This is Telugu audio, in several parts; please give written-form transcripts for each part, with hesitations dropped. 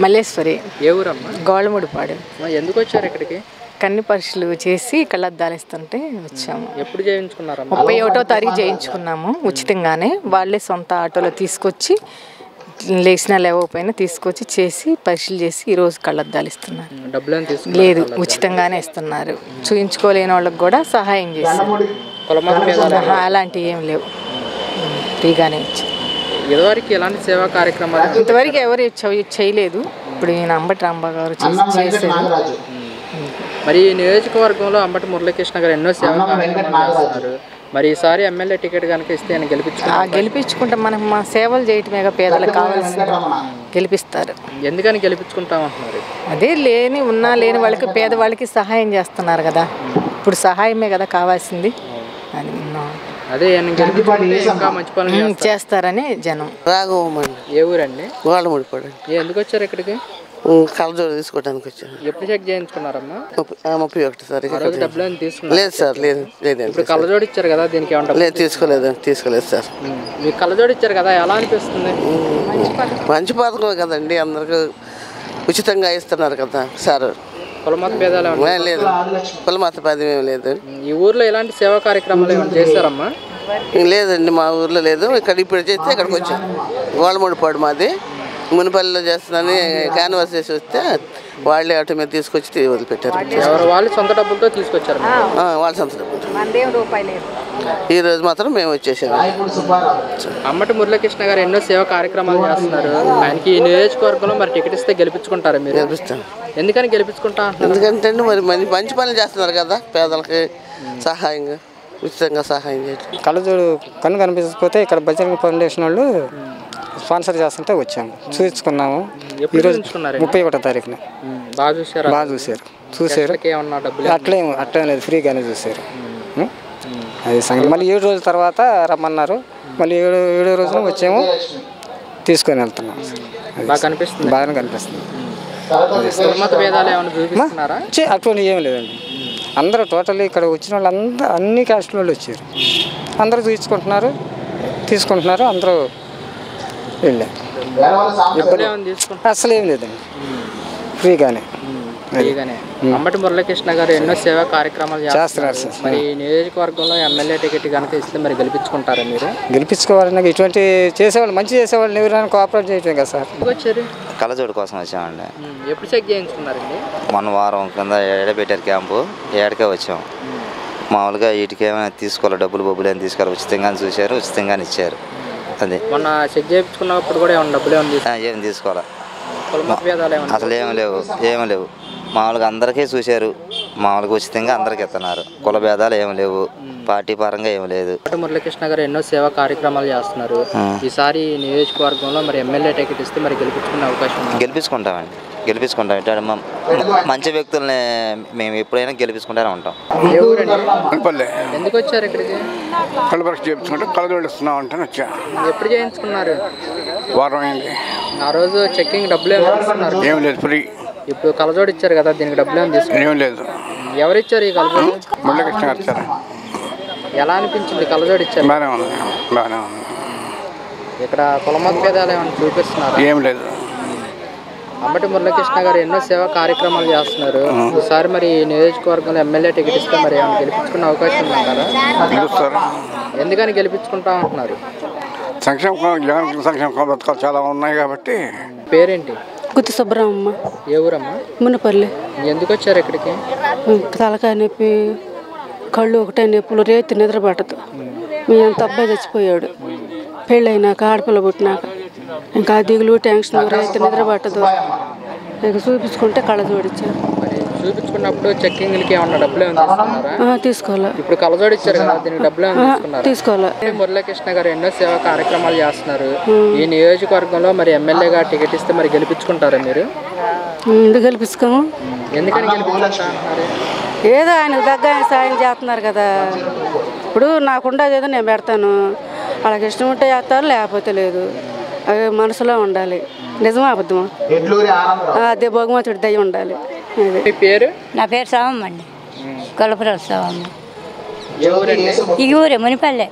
మల్లేశ్వరి. ఏ ఊరమ్మా? గోళ్ళముడిపాడు. ఎందుకు వచ్చారు ఇక్కడికి? కన్ని పరీక్షలు చేసి కళ్ళద్దాలు ఇస్తుంటే వచ్చాము. ఎప్పుడు చేయించుకున్నారమ్మా? 31వ తారీఖు చేయించుకున్నాము ఉచితంగానే. వాళ్ళే సొంత ఆటోలో తీసుకొచ్చి లేచినా లేవకపోయినా తీసుకొచ్చి చేసి పరీక్షలు చేసి ఈరోజు కళ్ళద్దాలు ఇస్తున్నారు. లేదు, ఉచితంగానే ఇస్తున్నారు. చూయించుకోలేని వాళ్ళకి కూడా సహాయం చేస్తారు. అలాంటివి ఏం లేవు, ఫ్రీగానే ఇచ్చారు. ఇదివరకు ఎలాంటి సేవా కార్యక్రమాలు ఇంతవరకు ఎవరు చేయలేదు. ఇప్పుడు ఈయన అంబటి రాంబాబు గారు చేశారు. మరి ఈ నియోజకవర్గంలో అంబటి మురళీకృష్ణ గారు ఎన్నో సేవా కార్యక్రమాలు చేస్తున్నారు. మరి ఈసారి ఎమ్మెల్యే టికెట్ కనుక ఇస్తే ఆయన గెలిపించుకుంటే మనం మా సేవలు చేయటమేగా పేదలకు కావాల్సింది. గెలిపిస్తారు. ఎందుకని గెలిపించుకుంటామంటున్నారు? అదే ఉన్నా లేని వాళ్ళకి పేదవాళ్ళకి సహాయం చేస్తున్నారు కదా. ఇప్పుడు సహాయమే కదా కావాల్సింది. అది అదే ఇంకా మంచి పనులు చేస్తారని జనం. ఏ ఊరండి? గోళ్ళముడిపాడు. ఎందుకు వచ్చారు ఇక్కడికి? కళ్ళజోడు తీసుకోవడానికి వచ్చాను. ఎప్పుడు చెక్ చేయించుకున్నారమ్మా? 31 తారీఖు. డబ్బులు తీసుకున్నారు? లేదు సార్, లేదు. ఇప్పుడు కళ్ళజోడు ఇచ్చారు కదా, దీనికి ఏమంటారు? లేదు, తీసుకోలేదు సార్. మీకు కళ్ళజోడు ఇచ్చారు కదా, ఎలా అనిపిస్తుంది? మంచి పథకం కదండి, అందరికి ఉచితంగా ఇస్తున్నారు కదా సార్. కులమత భేదాలు లేదు, కులమత భేదం ఏం లేదు. ఈ ఊర్లో ఎలాంటి సేవా కార్యక్రమాలు ఏమైనా చేస్తారమ్మా? లేదండి, మా ఊర్లో లేదు. ఇక్కడ ఇప్పుడు చేస్తే ఇక్కడికి వచ్చాం. గోళ్ళముడిపాడు మాది. మునిపల్లిలో చేస్తున్నాను క్యాన్వాస్ చేసి వస్తే వాళ్ళే ఆటో మీద తీసుకొచ్చి వదిలిపెట్టారు. వాళ్ళు సొంత డబ్బులతో తీసుకొచ్చారు? వాళ్ళ సొంత డబ్బులు. ఈరోజు మాత్రం మేము వచ్చేసాము. అంబటి మురళీకృష్ణ గారు ఎన్నో సేవా కార్యక్రమాలు చేస్తున్నారు. ఆయనకి ఈ నియోజకవర్గంలో మరి టికెట్ ఇస్తే గెలిపించుకుంటారా మీరు? గెలిపిస్తాం. ఎందుకని గెలిపించుకుంటా? ఎందుకంటే మరి మంచి పనులు చేస్తున్నారు కదా, పేదలకి సహాయంగా ఉచితంగా సహాయం చేయడం. కళ్ళజోడు కన్ను కనిపించకపోతే ఇక్కడ బజరంగ ఫౌండేషన్ వాళ్ళు స్పాన్సర్ చేస్తుంటే వచ్చాము, చూపించుకున్నాము. ఈరోజు 31వ తారీఖున బాగా చూశారు. అట్లేం లేదు, ఫ్రీగానే చూశారు. అది సంగతి. మళ్ళీ 7 రోజుల తర్వాత రమ్మన్నారు. మళ్ళీ 7వ రోజున వచ్చాము, తీసుకొని వెళ్తున్నాం. బాగానే కనిపిస్తుంది. అటువంటి ఏం లేదండి. అందరూ టోటల్ ఇక్కడ వచ్చిన వాళ్ళు అందరూ అన్ని క్యాస్ట్ వాళ్ళు వచ్చారు. అందరూ తీసుకుంటున్నారు. అందరూ వెళ్ళారు. అసలు ఏం లేదండి, ఫ్రీగానే. అంబటి మురళీకృష్ణ గారు ఎన్నో సేవా కార్యక్రమాలు చేస్తున్నారు. మరి నియోజకవర్గంలో ఎమ్మెల్యే టికెట్ కనుక ఇస్తే మరి గెలిపించుకుంటారా మీరు? గెలిపించుకోవాలన్నా ఇటువంటి చేసేవాళ్ళు, మంచి చేసేవాళ్ళు ఎవరైనా కోఆపరేట్ చేయటం కదా సార్. వచ్చారు కళ్ళజోడు కోసం వచ్చామండి. ఎప్పుడు చెక్ చేయించుకున్నారండి? మొన్న వారం కింద పెట్టారు క్యాంపు, ఏడకే వచ్చాం. మామూలుగా వీటికి ఏమైనా తీసుకోవాలి, డబ్బులు ఏమైనా తీసుకోవాలి, ఉచితంగానే చూశారు, ఉచితంగానే ఇచ్చారు. అదే మొన్న చెక్ చేయించుకున్నప్పుడు కూడా ఏమన్నా డబ్బులు ఏమి తీసుకోవాలి, అసలు ఏమి లేవు. మామూలుగా అందరికీ చూశారు, మామూలుగా ఉచితంగా అందరికి ఇస్తున్నారు. కుల భేదాలు ఏమి లేవు, పార్టీ పరంగా ఏమి లేదు. మురళీకృష్ణ గారు ఎన్నో సేవా కార్యక్రమాలు చేస్తున్నారు. ఈసారి నియోజకవర్గంలో మరి ఎమ్మెల్యే టికెట్ ఇస్తే మరి గెలిపించుకునే అవకాశం ఉంది? గెలిపించుకుంటాం. ఇటు మంచి వ్యక్తుల్ని మేము ఎప్పుడైనా గెలిపించుకుంటూనే ఉంటాం. ఎందుకు వచ్చారు ఇక్కడికి? కళ్ళు పరీక్ష చేయించుకుంటే కళ్ళజోడు ఇస్తున్నాం అంటే వచ్చా. ఎప్పుడు చేయించుకున్నారు? వారం అయింది. ఆ రోజు చెక్కింగ్ డబ్బులు ఏం లేదు, ఫ్రీ. ఇప్పుడు కళ్ళజోడు ఇచ్చారు కదా, దీనికి డబ్బులు ఏమి తీసుకున్నారు? ఏం లేదు. ఎవరు ఇచ్చారు ఈ కళ్ళజోడు? మురళీకృష్ణ గారు ఇచ్చారు. ఎలా అనిపించింది కళ్ళజోడు ఇచ్చారు? బాగానే ఉంది. ఇక్కడ కులమత భేదాలు ఏమైనా చూపిస్తున్నారు? ఏం లేదు. అంబటి మురళీకృష్ణ గారు ఎన్నో సేవా కార్యక్రమాలు చేస్తున్నారు. ఈసారి మరి నియోజకవర్గంలో ఎమ్మెల్యే టికెట్ ఇస్తే మరి ఏమైనా గెలిపించుకునే అవకాశం ఉందంటారా? ఎందుకని గెలిపించుకుంటా ఉంటున్నారు? సంక్షేమ పథకాలు చాలా ఉన్నాయి కాబట్టి. పేరేంటి? గుత్తి సుబ్బరామమ్మ. ఏ ఊరమ్మా? మునపల్లి. ఎందుకు వచ్చారు ఇక్కడికి? తలకాయ నొప్పి, కళ్ళు ఒకటే నొప్పులు, రేతి నిద్ర పట్టదు. మీ అంత అబ్బాయి చచ్చిపోయాడు పెళ్ళైనాక, ఆడపిల్ల పుట్టినాక. ఇంకా దిగులు, టెన్షన్, రేతి నిద్ర పట్టదు. ఇక చూపించుకుంటే కళ్ళజోడు ఇచ్చారు. చూపించుకున్నప్పుడు చెక్కింగ్లకి ఏమన్నా డబ్బులు తీసుకోవాలి. ఇప్పుడు కళ్ళజోడు ఇచ్చారు కదా, దీనికి డబ్బులు తీసుకోవాలి. మురళీకృష్ణ గారు ఎన్నో సేవా కార్యక్రమాలు చేస్తున్నారు. ఈ నియోజకవర్గంలో మరి ఎమ్మెల్యేగా టికెట్ ఇస్తే మరి గెలిపించుకుంటారా మీరు? ఎందుకు గెలిపించుకోము? ఎందుకని గెలిపించుకుంటారు? ఏదో ఆయనకు దగ్గర సాయం చేస్తున్నారు కదా. ఇప్పుడు నాకుండేది ఏదో నేను పెడతాను, వాళ్ళకి ఇష్టం ఉంటే చేస్తారు, లేకపోతే లేదు. అవి మనసులో ఉండాలి. నిజమా అబద్ధమా? అదే భగవంతుడి దయ ఉండాలి. మీ పేరు? నా పేరు సావమ్మ అండి, కొలపురం సావమ్మ. ఈ ఊరే మునిపల్లె.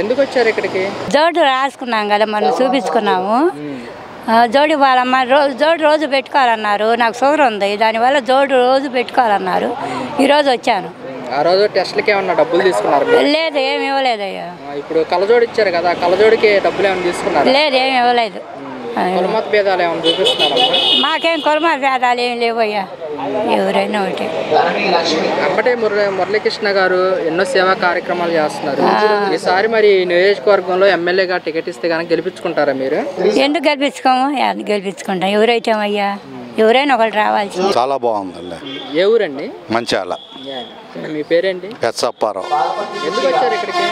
ఎందుకు వచ్చారు ఇక్కడికి? జోడు రాసుకున్నాం కదా, మనం చూపించుకున్నాము. జోడి వాళ్ళమ్మ జోడు రోజు పెట్టుకోవాలన్నారు. నాకు షుగర్ ఉంది, దానివల్ల జోడు రోజు పెట్టుకోవాలన్నారు. ఈరోజు వచ్చాను. ఆ రోజు టెస్ట్లకి ఏమన్నా డబ్బులు తీసుకున్నారు? లేదు, ఏమి ఇవ్వలేదయ్యా. ఇప్పుడు కళ్ళజోడు ఇచ్చారు కదా, కళ్ళజోడికి డబ్బులు ఏమైనా తీసుకున్నారు? లేదు, ఏమి ఇవ్వలేదు. కులమత భేదాలు ఏమైనా చూపిస్తున్నారమ్మా? మాకేం కులమత భేదాలు ఏమి లేవయ్యా, ఎవరైనా ఒకటి. అంబటి మురళీకృష్ణ గారు ఎన్నో సేవా కార్యక్రమాలు చేస్తున్నారు. ఈసారి మరి నియోజకవర్గంలో ఎమ్మెల్యేగా టికెట్ ఇస్తే కనుక గెలిపించుకుంటారా మీరు? ఎందుకు గెలిపించుకోము? గెలిపించుకుంటాం. ఎవరైతే అయ్యా, ఎవరైనా ఒకటి రావాల్సి. చాలా బాగుందండి. ఏ ఊరండి? మంచాల. మీ పేరేంటి? పెచ్చప్పారావు. ఎందుకు వచ్చారు ఇక్కడికి?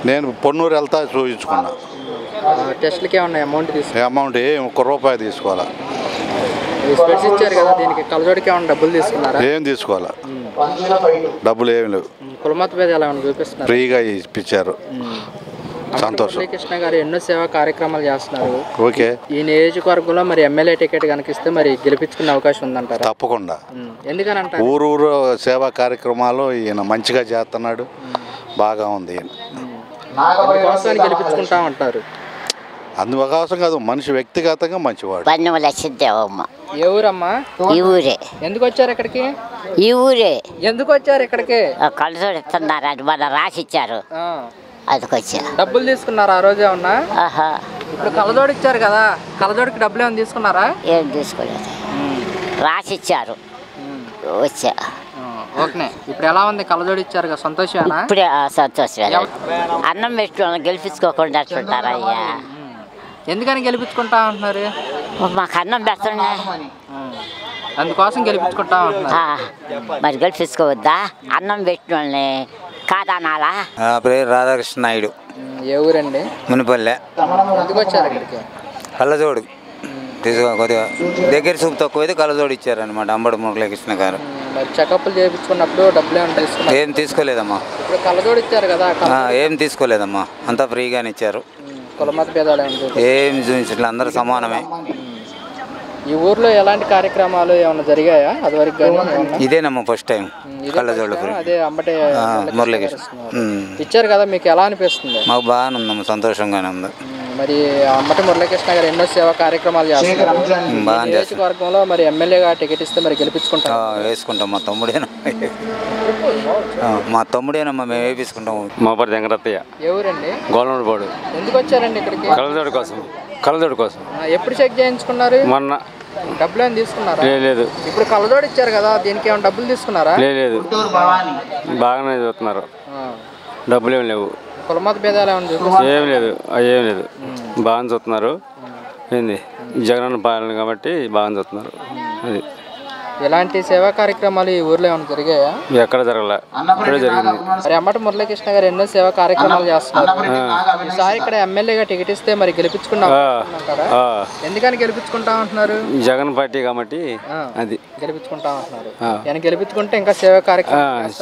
నేను పొన్నూరు వెళ్తా చూపించుకున్నా. టెస్ట్లకి ఏమన్నా అమౌంట్ తీసుకున్నా? అమౌంట్ ₹1 తీసుకోవాలా. స్పెట్స్ ఇచ్చారు కదా, దీనికి కళ్ళజోడికి ఏమన్నా డబ్బులు తీసుకున్నారా? ఏం తీసుకోవాలా, డబ్బులు ఏమి లేవు. కులమత భేదాలు ఏమైనా చూపిస్తున్నారు? ఫ్రీగా ఇప్పించారు. సంతోషం. మురళీకృష్ణ గారు ఎన్నో సేవా కార్యక్రమాలు చేస్తున్నారు. ఓకే. ఈ నియోజకవర్గంలో మరి ఎమ్మెల్యే టికెట్ కనుక ఇస్తే మరి గెలిపించుకునే అవకాశం ఉందంటారా? తప్పకుండా. ఎందుకని అంటారు? ఊరు సేవా కార్యక్రమాలు ఈయన మంచిగా చేస్తున్నాడు. బాగా ఉంది ఈయన. అందుకోసాన్ని గెలిపించుకుంటా ఉంటారు. అందుకోసం కాదు, మనిషి వ్యక్తిగతంగా మంచివాడు. ఏ ఊరమ్మా? ఈ ఊరే. ఎందుకు వచ్చారు ఇక్కడికి? ఈ ఊరే. ఎందుకు వచ్చారు ఇక్కడికి? కళ్ళజోడు ఇస్తున్నారు, అది మన రాసిచ్చారు, అదికొచ్చా. డబ్బులు తీసుకున్నారా ఆ రోజు ఏమన్నా? ఇప్పుడు కళ్ళజోడు ఇచ్చారు కదా, కళ్ళజోడికి డబ్బులు ఏమైనా తీసుకున్నారా? ఏం తీసుకోలేదు, రాసిచ్చారు, వచ్చా. ఓకే. ఇప్పుడు ఎలా ఉంది? కళ్ళజోడు ఇచ్చారు కదా, సంతోషమేనా? ఇప్పుడే సంతోషం. అన్నం పెట్టుకోవాలి, గెలిపించుకోకుండా అట్లుంటారా అయ్యా? ఎందుకని గెలిపించుకుంటా అంటున్నారు? మాకు అన్నం పెడుతున్నా, అందుకోసం గెలిపించుకుంటా అంటున్నారు. మరి గెలిపించుకోవద్దా? అన్నం పెట్టిన వాళ్ళని కాదనాలా? పేరు రాధాకృష్ణ నాయుడు. ఏ ఊరండి? మునిపల్లె. ఎందుకు వచ్చారు ఇక్కడికి? కళ్ళజోడు కొద్దిగా దగ్గర చూపు తక్కువైతే కళ్ళజోడు ఇచ్చారనమాట అంబటి మురళీకృష్ణ గారు. మరి చెకప్లు చేయించుకున్నప్పుడు డబ్బులు ఏమైనా తీసుకున్నారు? ఏం తీసుకోలేదమ్మా. ఇప్పుడు కళ్ళజోడు ఇచ్చారు కదా, ఏం తీసుకోలేదమ్మా, అంతా ఫ్రీగానే ఇచ్చారు. కులమత భేదాలు ఏం చూపించట్లేదు, అందరూ సమానమే. ఈ ఊర్లో ఎలాంటి కార్యక్రమాలు ఏమైనా జరిగాయా అదివరకు? ఇదేనమ్మా ఫస్ట్ టైం కళ్ళజోడు. అదే అంబటి మురళీకృష్ణ ఇచ్చారు కదా, మీకు ఎలా అనిపిస్తుంది? మాకు బాగానే ఉందమ్మా, సంతోషంగానే ఉంది. మరి అంబటి మురళీకృష్ణ గారు ఎన్నో సేవా కార్యక్రమాలు చేస్తున్నారు. నియోజకవర్గంలో మరి ఎమ్మెల్యేగా టికెట్ ఇస్తే మరి గెలిపించుకుంటాం? వేసుకుంటాం. మా తమ్ముడేనమ్మా, మేము వేపించుకుంటాం. మా పేరు వెంకటయ్య. ఏ ఊరండి? గోలనూరుపాడు. ఎందుకు వచ్చారండి ఇక్కడికి? కళ్ళజోడు కోసం. కళ్ళజోడు కోసం. ఎప్పుడు చెక్ చేయించుకున్నారు? మొన్న. డబ్బులు ఏమైనా తీసుకున్నారా? లేదు. ఇప్పుడు కళ్ళజోడు ఇచ్చారు కదా, దీనికి ఏమైనా డబ్బులు తీసుకున్నారా? లేదు, బాగానే చూస్తున్నారు, డబ్బులు ఏమి లేవు. కులమత భేదాలు ఏం లేదు, ఏం లేదు, బాగా చూస్తున్నారు. ఏంది జగనన్న పాలన కాబట్టి బాగా చూస్తున్నారు. అది ఎలాంటి సేవా కార్యక్రమాలు ఈ ఊర్లో ఏమైనా జరిగాయా? ఎక్కడ జరగలే, ఇక్కడే జరిగింది. మరి అంబటి మురళీకృష్ణ గారు ఎన్నో సేవా కార్యక్రమాలు చేస్తున్నారు. ఈసారి ఇక్కడ ఎమ్మెల్యేగా టికెట్ ఇస్తే మరి గెలిపించుకున్నారా? ఎందుకని గెలిపించుకుంటా అంటున్నారు? జగన్ పార్టీ కాబట్టి అది గెలిపించుకుంటా అంటున్నారు. గెలిపించుకుంటే ఇంకా సేవా కార్యక్రమాలు